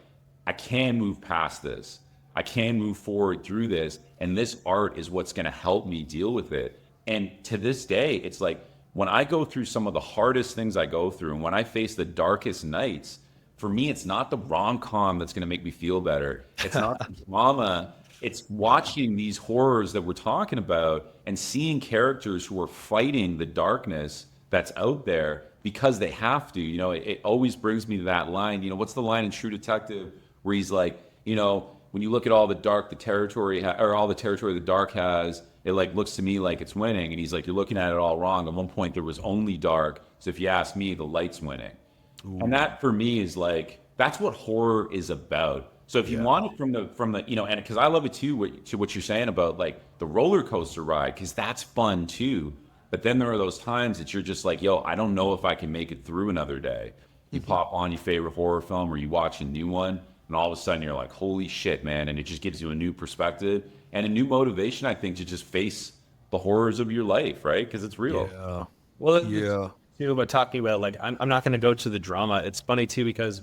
S3: I can move past this. I can move forward through this, and this art is what's going to help me deal with it. And to this day, it's like when I go through some of the hardest things I go through, and when I face the darkest nights, for me, it's not the rom-com that's going to make me feel better. It's not the drama. It's watching these horrors that we're talking about and seeing characters who are fighting the darkness that's out there because they have to. You know, it always brings me to that line. You know, what's the line in True Detective where he's like, you know, when you look at all the dark, the territory, or all the territory the dark has, it like looks to me like it's winning. And he's like, you're looking at it all wrong. At one point, there was only dark. So if you ask me, the light's winning. Ooh. And that for me is like, that's what horror is about. So if you want it from the, you know, and because I love it too, what you're saying about like the roller coaster ride, because that's fun too. But then there are those times that you're just like, yo, I don't know if I can make it through another day. You pop on your favorite horror film or you watch a new one, and all of a sudden you're like, holy shit, man. And it just gives you a new perspective and a new motivation, I think, to just face the horrors of your life, right? Because it's real.
S1: Yeah.
S5: Well,
S1: Yeah.
S5: You know, but talking about, like, I'm not going to go to the drama. It's funny too, because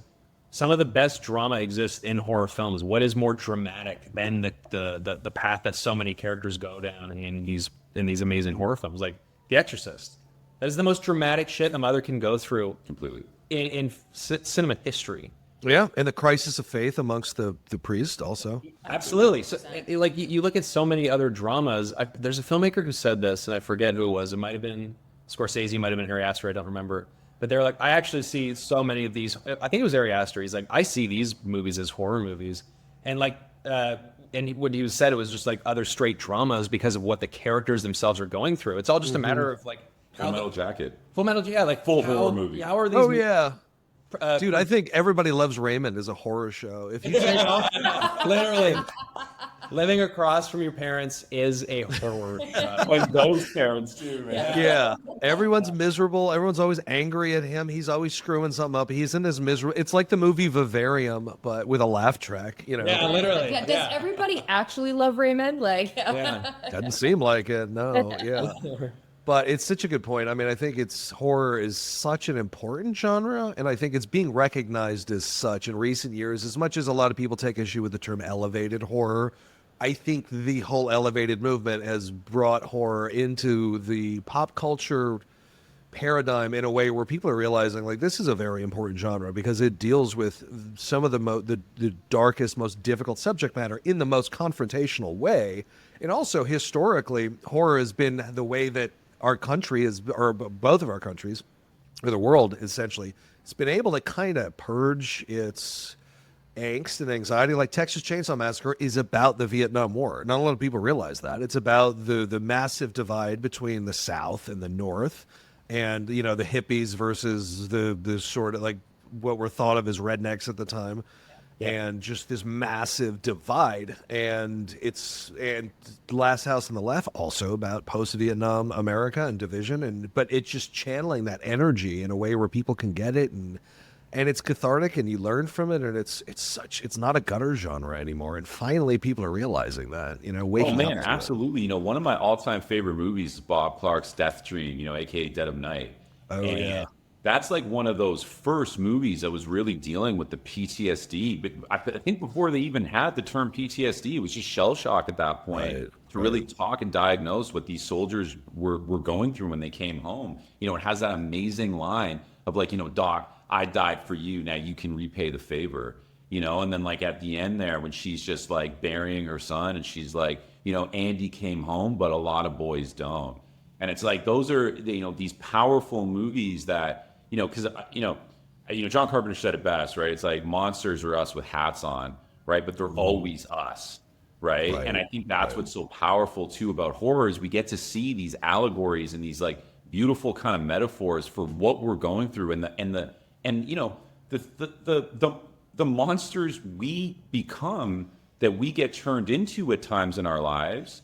S5: some of the best drama exists in horror films. What is more dramatic than the path that so many characters go down in these amazing horror films, like The Exorcist? That is the most dramatic shit a mother can go through
S3: Completely.
S5: in cinema history.
S1: Yeah, and the crisis of faith amongst the priest also.
S5: Absolutely. So, like, you look at so many other dramas. There's a filmmaker who said this, and I forget who it was. It might have been Scorsese, might have been Ari Aster. I don't remember. But they're like, I actually see so many of these. I think it was Ari Aster. He's like, I see these movies as horror movies, and like, when he said it was just like other straight dramas because of what the characters themselves are going through. It's all just a matter of like
S3: Full Metal Jacket.
S5: Full Metal, yeah, like
S3: Full horror movie.
S5: How are these?
S1: Oh yeah. Dude, I think Everybody Loves Raymond is a horror show. If you take off,
S5: Literally, living across from your parents is a horror.
S3: Like those parents too, man.
S1: yeah, everyone's miserable. Everyone's always angry at him. He's always screwing something up. He's in his miserable. It's like the movie Vivarium, but with a laugh track. You know,
S5: Yeah, literally.
S4: Yeah, does everybody actually love Raymond? Like,
S5: Yeah.
S1: doesn't seem like it. No, yeah. But it's such a good point. I mean, I think horror is such an important genre, and I think it's being recognized as such in recent years. As much as a lot of people take issue with the term elevated horror, I think the whole elevated movement has brought horror into the pop culture paradigm in a way where people are realizing, like, this is a very important genre because it deals with some of the darkest, most difficult subject matter in the most confrontational way. And also, historically, horror has been the way that our country is, or both of our countries, or the world essentially, it's been able to kind of purge its angst and anxiety. Like Texas Chainsaw Massacre is about the Vietnam War. Not a lot of people realize that. It's about the massive divide between the South and the North, and, you know, the hippies versus the sort of like what were thought of as rednecks at the time. And just this massive divide, and Last House on the Left also about post-Vietnam America and division, but it's just channeling that energy in a way where people can get it, and it's cathartic, and you learn from it, and it's not a gutter genre anymore, and finally people are realizing that, you know, waking up.
S3: Oh man,
S1: to
S3: absolutely. You know, one of my all-time favorite movies is Bob Clark's Death Dream, you know, aka Dead of Night.
S1: Oh,
S3: and
S1: yeah.
S3: that's like one of those first movies that was really dealing with the PTSD. But I think before they even had the term PTSD, it was just shell shock at that point to really talk and diagnose what these soldiers were going through when they came home. You know, it has that amazing line of like, you know, Doc, I died for you. Now you can repay the favor. You know, and then like at the end there when she's just like burying her son and she's like, you know, Andy came home, but a lot of boys don't. And it's like those are, you know, these powerful movies that, you know, because John Carpenter said it best, right? It's like monsters are us with hats on, right? But they're always us, right? And I think that's what's so powerful too about horror is we get to see these allegories and these like beautiful kind of metaphors for what we're going through and you know the monsters we become that we get turned into at times in our lives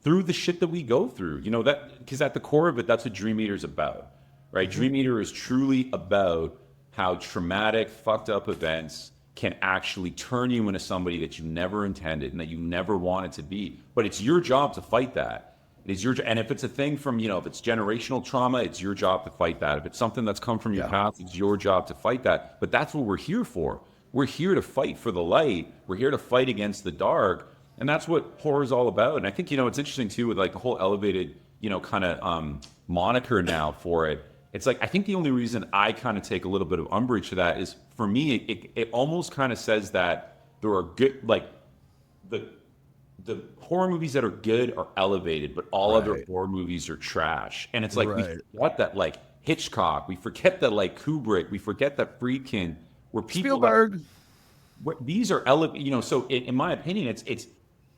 S3: through the shit that we go through. You know, that because at the core of it, that's what Dream Eater's about, right? Dream Eater is truly about how traumatic, fucked up events can actually turn you into somebody that you never intended and that you never wanted to be. But it's your job to fight that. It is your and if it's a thing from, you know, if it's generational trauma, it's your job to fight that. If it's something that's come from your past, it's your job to fight that. But that's what we're here for. We're here to fight for the light. We're here to fight against the dark. And that's what horror is all about. And I think, you know, it's interesting too with like the whole elevated, you know, kind of moniker now for it. It's like, I think the only reason I kind of take a little bit of umbrage to that is for me, it almost kind of says that there are good, like the horror movies that are good are elevated, but all other horror movies are trash. And it's like, we forget that like Hitchcock, we forget that like Kubrick, we forget that Friedkin, where people
S1: Spielberg.
S3: These are elevated, you know, so in my opinion, it's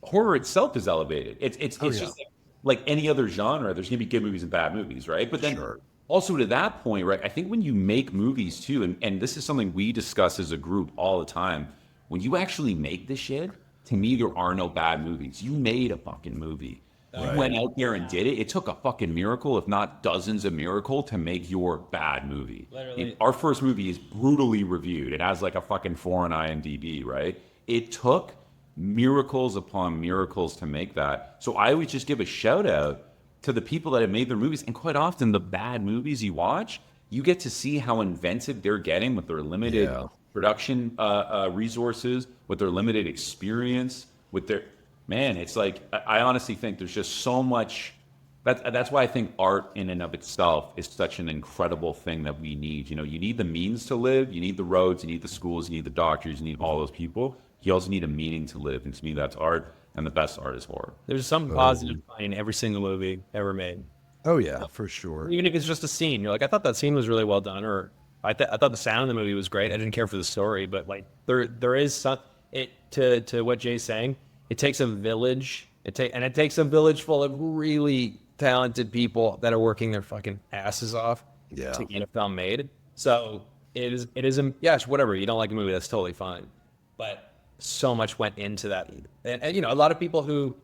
S3: horror itself is elevated. It's just like any other genre, there's gonna be good movies and bad movies, right? But then also to that point, right, I think when you make movies too, and this is something we discuss as a group all the time, when you actually make this shit, to me, there are no bad movies. You made a fucking movie. You went out there and did it. It took a fucking miracle, if not dozens of miracles, to make your bad movie. Literally. Our first movie is brutally reviewed. It has like a fucking 4 on IMDb, right? It took miracles upon miracles to make that. So I always just give a shout out to the people that have made their movies. And quite often, the bad movies you watch, you get to see how inventive they're getting with their limited production resources, with their limited experience, with their... Man, it's like, I honestly think there's just so much... That's why I think art in and of itself is such an incredible thing that we need. You know, you need the means to live, you need the roads, you need the schools, you need the doctors, you need all those people. You also need a meaning to live. And to me, that's art, and the best art is horror.
S5: There's something positive in every single movie ever made.
S1: Oh, yeah, for sure.
S5: Even if it's just a scene, you're like, I thought that scene was really well done, or I thought the sound of the movie was great. I didn't care for the story, but like there is some to what Jay's saying. It takes a village. It takes a village full of really talented people that are working their fucking asses off to get a film made. So it is yes, whatever. You don't like a movie, that's totally fine. But so much went into that, and you know, a lot of people who,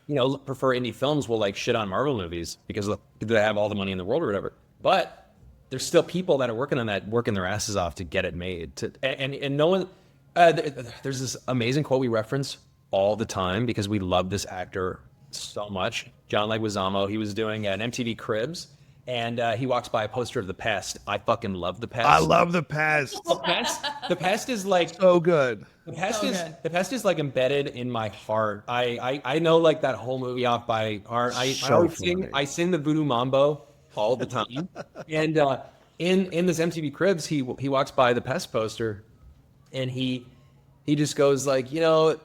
S5: you know, prefer indie films will like shit on Marvel movies because they have all the money in the world or whatever. But there's still people that are working on that, working their asses off to get it made. And no one. There's this amazing quote we reference all the time because we love this actor so much. John Leguizamo. He was doing an MTV Cribs, and he walks by a poster of The Pest. I fucking love The Pest.
S1: I love The Pest.
S5: The Pest is like
S1: so good.
S5: The Pest is like embedded in my heart. I know like that whole movie off by heart. I sing the Voodoo Mambo all the time. And in this MTV Cribs, he walks by the Pest poster, and he just goes like, you know,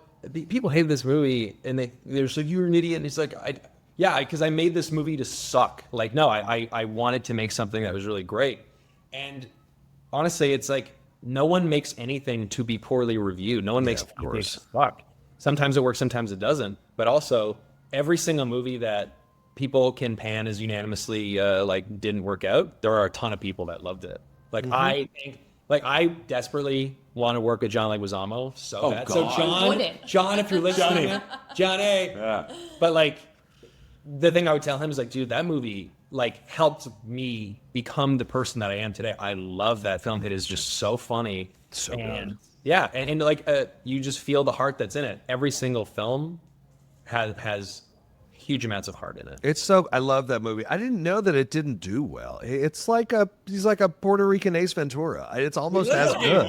S5: people hate this movie, and they're just like, you're an idiot. And he's like, because I made this movie to suck. Like, no, I wanted to make something that was really great. And honestly, it's like, no one makes anything to be poorly reviewed. No one makes anything to suck. Sometimes it works, sometimes it doesn't. But also, every single movie that people can pan as unanimously like didn't work out, there are a ton of people that loved it. Like I desperately want to work with John Leguizamo so bad.
S3: God.
S5: So John, if you're listening, Johnny. Yeah. But like, the thing I would tell him is like, dude, that movie like helped me become the person that I am today. I love that film. It is just so funny. So good. Yeah, and like you just feel the heart that's in it. Every single film has huge amounts of heart in it.
S1: It's so I love that movie. I didn't know that it didn't do well. It's like he's like a Puerto Rican Ace Ventura. It's almost as good.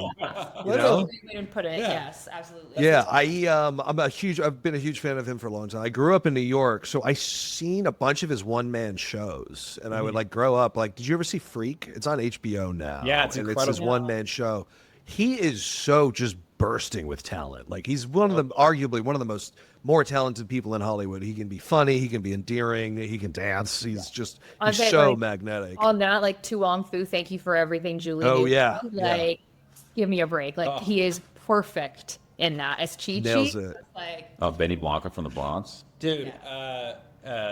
S1: You know?
S4: We didn't put it. Yes, absolutely.
S1: Yeah, I've been a huge fan of him for a long time. I grew up in New York, so I seen a bunch of his one man shows, and I would like grow up. Like, did you ever see Freak? It's on HBO now.
S5: Yeah, it's
S1: and
S5: incredible.
S1: It's his one man show. He is so just bursting with talent. Like he's arguably one of the more talented people in Hollywood. He can be funny, he can be endearing, he can dance. He's so magnetic.
S4: On that, like Tu Wong Fu, thank you for everything, Julie.
S1: Oh, yeah.
S4: Like, give me a break. Like he is perfect in that as Chi
S1: Nails
S4: Chi.
S1: it.
S4: Like,
S3: Benny Blanca from the Bronx.
S5: Dude,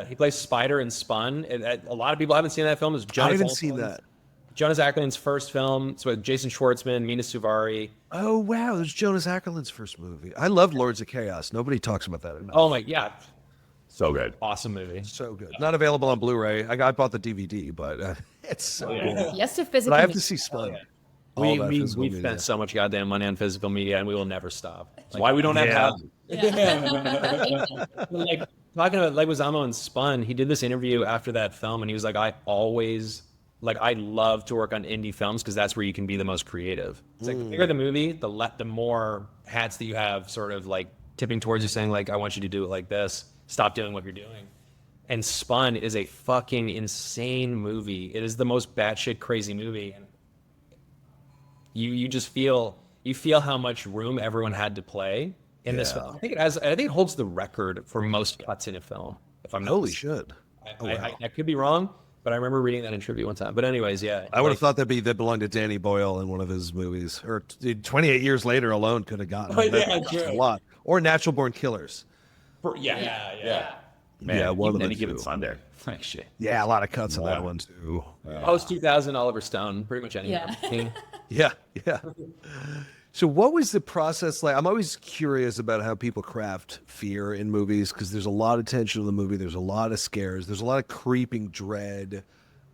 S5: he plays Spider in Spun. A lot of people haven't seen that film. It's
S1: I haven't seen that.
S5: Jonas Ackerland's first film. It's with Jason Schwartzman, Mina Suvari.
S1: Oh wow, it was Jonas Ackerland's first movie. I loved Lords of Chaos. Nobody talks about that enough.
S5: Oh my, yeah.
S3: So good.
S5: Awesome movie.
S1: So good. Not available on Blu-ray. I bought the DVD, but it's so good.
S4: yes to physical.
S1: But I have to see Spun. All that physical
S5: We've
S1: media.
S5: spent so much goddamn money on physical media, and we will never stop.
S3: That's why we don't have houses.
S5: Like talking about Leguizamo and Spun, he did this interview after that film, and he was like, I love to work on indie films because that's where you can be the most creative. It's like the bigger the movie, the more hats that you have sort of like tipping towards you saying like, I want you to do it like this. Stop doing what you're doing. And Spun is a fucking insane movie. It is the most batshit crazy movie. And you just feel how much room everyone had to play in this film. I think it holds the record for most cuts in a film. If I'm not
S1: Holy
S5: mistaken.
S1: shit.
S5: I could be wrong, but I remember reading that in trivia one time. But anyways, yeah.
S1: I would have thought that belonged to Danny Boyle in one of his movies. Or 28 Years Later alone could have gotten a lot. Or Natural Born Killers.
S5: Yeah.
S3: Man,
S1: Yeah, one of the
S3: any given
S1: two.
S3: Sunday. Like shit.
S1: Yeah, a lot of cuts on that one too.
S5: Post 2000 Oliver Stone, pretty much anyone.
S4: Yeah.
S1: Yeah. So what was the process like? I'm always curious about how people craft fear in movies because there's a lot of tension in the movie. There's a lot of scares. There's a lot of creeping dread.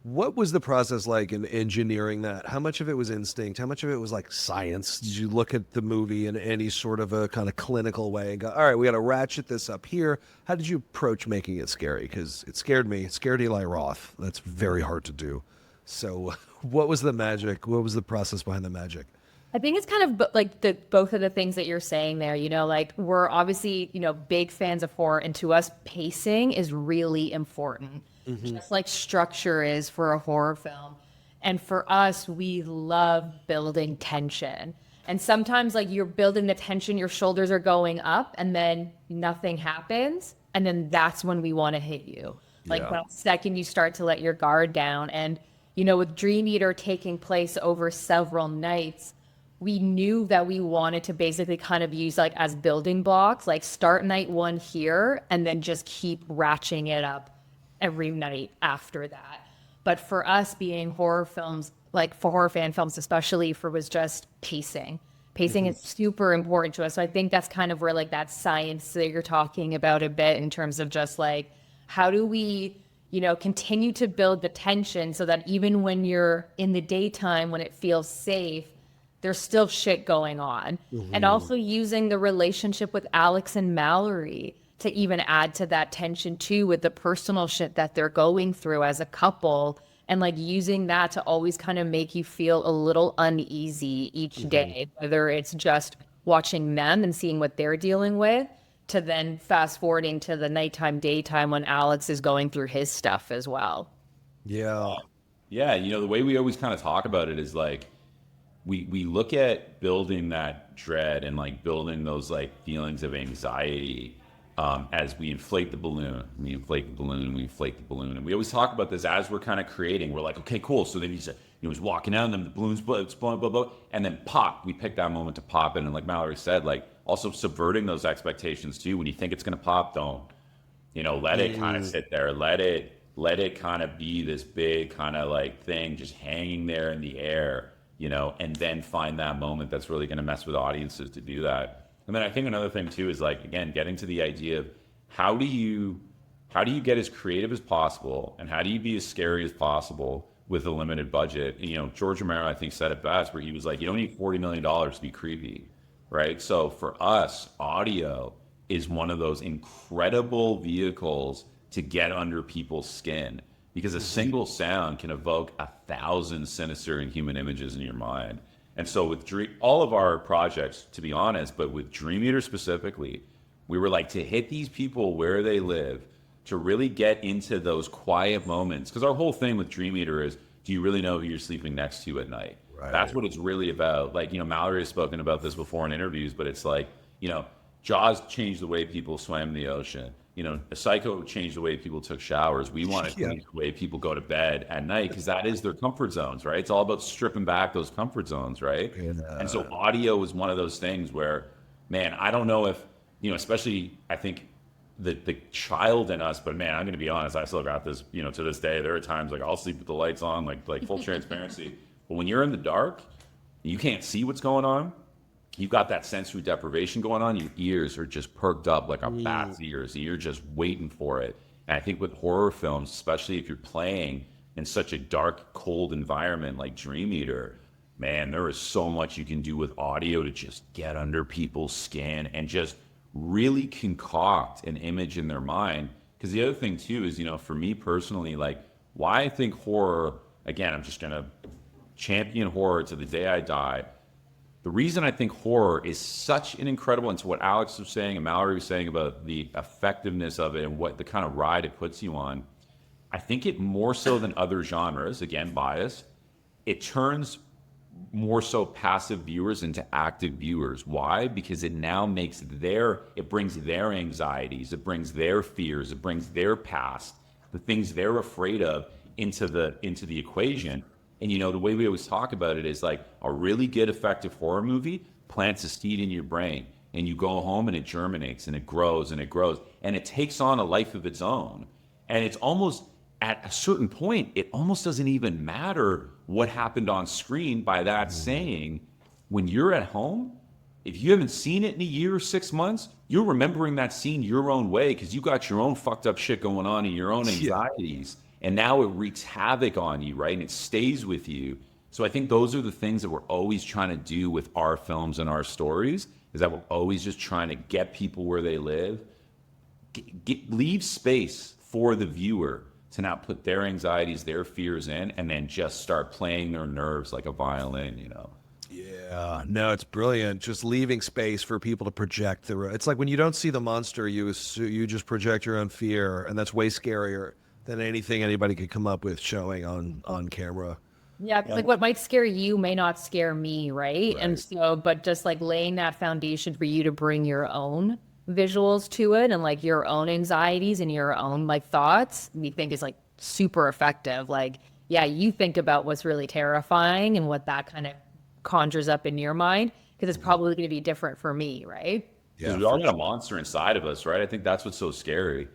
S1: What was the process like in engineering that? How much of it was instinct? How much of it was like science? Did you look at the movie in any sort of a kind of clinical way and go, all right, we got to ratchet this up here? How did you approach making it scary? Because it scared me. It scared Eli Roth. That's very hard to do. So what was the magic? What was the process behind the magic?
S4: I think it's kind of like both of the things that you're saying there, like we're obviously, big fans of horror, and to us, pacing is really important, just like structure is for a horror film. And for us, we love building tension. And sometimes like you're building the tension, your shoulders are going up and then nothing happens. And then that's when we want to hit you. Like when the second you start to let your guard down. And, with Dream Eater taking place over several nights, we knew that we wanted to basically kind of use like as building blocks, like start night one here and then just keep ratcheting it up every night after that. But for us being horror films, like for horror fan films especially, was just pacing. Pacing is super important to us. So I think that's kind of where like that science that you're talking about a bit in terms of just like, how do we, continue to build the tension so that even when you're in the daytime, when it feels safe, there's still shit going on. And also using the relationship with Alex and Mallory to even add to that tension too, with the personal shit that they're going through as a couple, and like using that to always kind of make you feel a little uneasy each day, whether it's just watching them and seeing what they're dealing with, to then fast forwarding to the nighttime, daytime when Alex is going through his stuff as well.
S1: Yeah.
S3: Yeah, the way we always kind of talk about it is like, we look at building that dread and like building those like feelings of anxiety as we inflate the balloon. We inflate the balloon, we inflate the balloon. And we always talk about this as we're kind of creating. We're like, okay, cool. So then he's walking out and then the balloon's blowing, blah, blah. And then pop, we pick that moment to pop it. And like Mallory said, like also subverting those expectations too. When you think it's going to pop, don't, let it kind of sit there. Let it kind of be this big kind of like thing just hanging there in the air. And then find that moment that's really going to mess with audiences to do that. And then I think another thing too is like, again, getting to the idea of how do you get as creative as possible and how do you be as scary as possible with a limited budget? And, George Romero, I think, said it best where he was like, you don't need $40 million to be creepy, right? So for us, audio is one of those incredible vehicles to get under people's skin, because a single sound can evoke 1,000 sinister and human images in your mind. And so with all of our projects, to be honest, but with Dream Eater specifically, we were like, to hit these people where they live, to really get into those quiet moments. Because our whole thing with Dream Eater is, do you really know who you're sleeping next to at night?
S1: Right.
S3: That's what it's really about. Like, Mallory has spoken about this before in interviews, but it's like, Jaws changed the way people swam in the ocean. A Psycho changed the way people took showers. We want to change the way people go to bed at night, because that is their comfort zones, right? It's all about stripping back those comfort zones, right? And so audio was one of those things where, man, I don't know if, especially I think the child in us, but man, I'm going to be honest, I still got this, to this day. There are times like I'll sleep with the lights on, like full transparency. But when you're in the dark, you can't see what's going on. You've got that sensory deprivation going on. Your ears are just perked up like a bat's ears. You're just waiting for it. And I think with horror films, especially if you're playing in such a dark, cold environment like Dream Eater, man, there is so much you can do with audio to just get under people's skin and just really concoct an image in their mind. Because the other thing too is, for me personally, like why I think horror, again, I'm just going to champion horror to the day I die. The reason I think horror is such an incredible, and to what Alex was saying and Mallory was saying about the effectiveness of it and what the kind of ride it puts you on, I think it more so than other genres, again, bias, it turns more so passive viewers into active viewers. Why? Because it now it brings their anxieties, it brings their fears, it brings their past, the things they're afraid of into the equation. And the way we always talk about it is like a really good effective horror movie plants a seed in your brain, and you go home and it germinates and it grows and it grows and it takes on a life of its own. And it's almost at a certain point, it almost doesn't even matter what happened on screen. By that saying, when you're at home, if you haven't seen it in a year or 6 months, you're remembering that scene your own way because you got your own fucked up shit going on and your own anxieties. And now it wreaks havoc on you, right? And it stays with you. So I think those are the things that we're always trying to do with our films and our stories, is that we're always just trying to get people where they live, leave space for the viewer to not put their anxieties, their fears in, and then just start playing their nerves like a violin,
S1: Yeah, no, it's brilliant. Just leaving space for people to project it's like when you don't see the monster, you just project your own fear, and that's way scarier than anything anybody could come up with showing on camera.
S4: Yeah, like what might scare you may not scare me, right? And so, but just like laying that foundation for you to bring your own visuals to it and like your own anxieties and your own like thoughts, we think is like super effective. Like, yeah, you think about what's really terrifying and what that kind of conjures up in your mind, because it's probably going to be different for me, right?
S3: Because we all got a monster inside of us, right? I think that's what's so scary.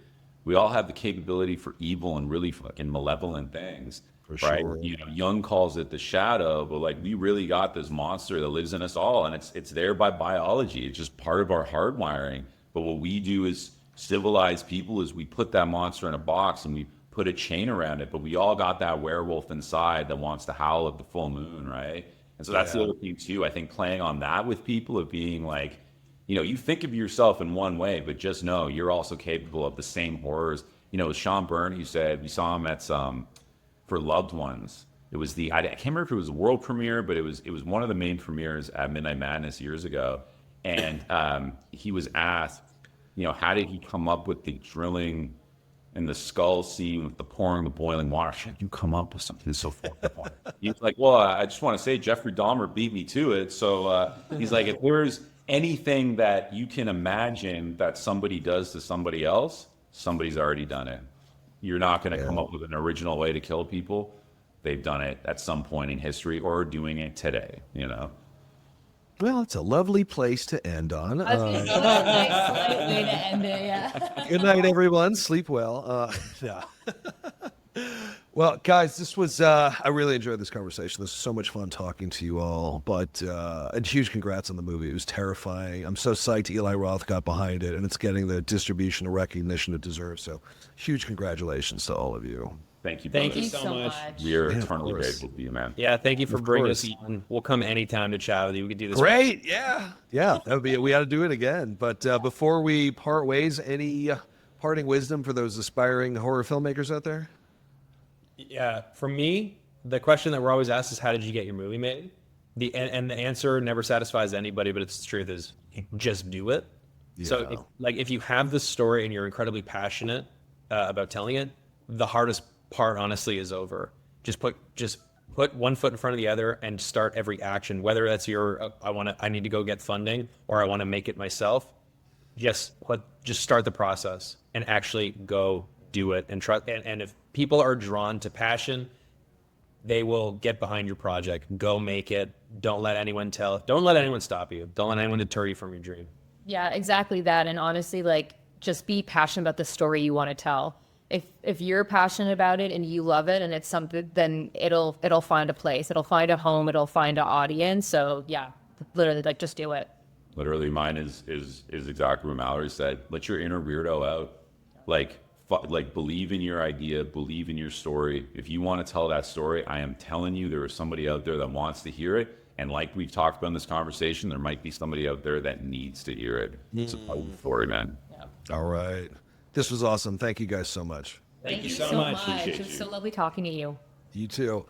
S3: We all have the capability for evil and really fucking malevolent things, right?
S1: Sure.
S3: Jung calls it the shadow, but like we really got this monster that lives in us all, and it's there by biology. It's just part of our hardwiring. But what we do as civilized people is we put that monster in a box and we put a chain around it. But we all got that werewolf inside that wants to howl at the full moon, right? And so that's the other thing too. I think playing on that with people of being like, you think of yourself in one way, but just know you're also capable of the same horrors. Sean Byrne, who said we saw him at for Loved Ones. It was I can't remember if it was a world premiere, but it was one of the main premieres at Midnight Madness years ago. And he was asked, how did he come up with the drilling and the skull scene with the pouring the boiling water? How did you come up with something so fucked up? He's like, well, I just want to say Jeffrey Dahmer beat me to it. So he's like, if there's anything that you can imagine that somebody does to somebody else, somebody's already done it. You're not going to come up with an original way to kill people. They've done it at some point in history or are doing it today,
S1: Well, it's a lovely place to end on.
S2: I was gonna say that's a nice slight way to end it, yeah.
S1: Good night, everyone. Sleep well. Yeah. Well, guys, this was, I really enjoyed this conversation. This was so much fun talking to you all, and huge congrats on the movie. It was terrifying. I'm so psyched Eli Roth got behind it, and it's getting the distribution and recognition it deserves. So huge congratulations to all of you.
S3: Thank you.
S5: Thank
S3: brothers.
S5: you so much.
S3: We are
S1: Yeah, of
S3: eternally
S1: course.
S3: grateful to you, man.
S5: Yeah, thank you for
S1: Of
S5: bringing
S1: course.
S5: us on. We'll come anytime to chat with you. We could do this.
S1: Great. Yeah. That would be, we got to do it again. But before we part ways, any parting wisdom for those aspiring horror filmmakers out there?
S5: Yeah, for me, the question that we're always asked is, how did you get your movie made? And the answer never satisfies anybody, but it's the truth is, just do it. So if you have this story and you're incredibly passionate about telling it, the hardest part honestly is over. Just put one foot in front of the other and start every action, whether that's I need to go get funding or I want to make it myself. Just start the process and actually go do it and trust. And if people are drawn to passion, they will get behind your project. Go make it. Don't let anyone stop you. Don't let anyone deter you from your dream.
S4: Yeah, exactly that. And honestly, like, just be passionate about the story you want to tell. If you're passionate about it and you love it and it's something, then it'll find a place. It'll find a home. It'll find an audience. So yeah, literally, like, just do it.
S3: Literally, mine is exactly what Mallory said. Let your inner weirdo out. Like believe in your idea, believe in your story. If you want to tell that story, I am telling you, there is somebody out there that wants to hear it. And like we've talked about in this conversation, there might be somebody out there that needs to hear it. It's a powerful story, man.
S4: Yeah.
S1: All right. This was awesome. Thank you guys so much.
S5: Thank you so much.
S4: It was so lovely talking to you.
S1: You too.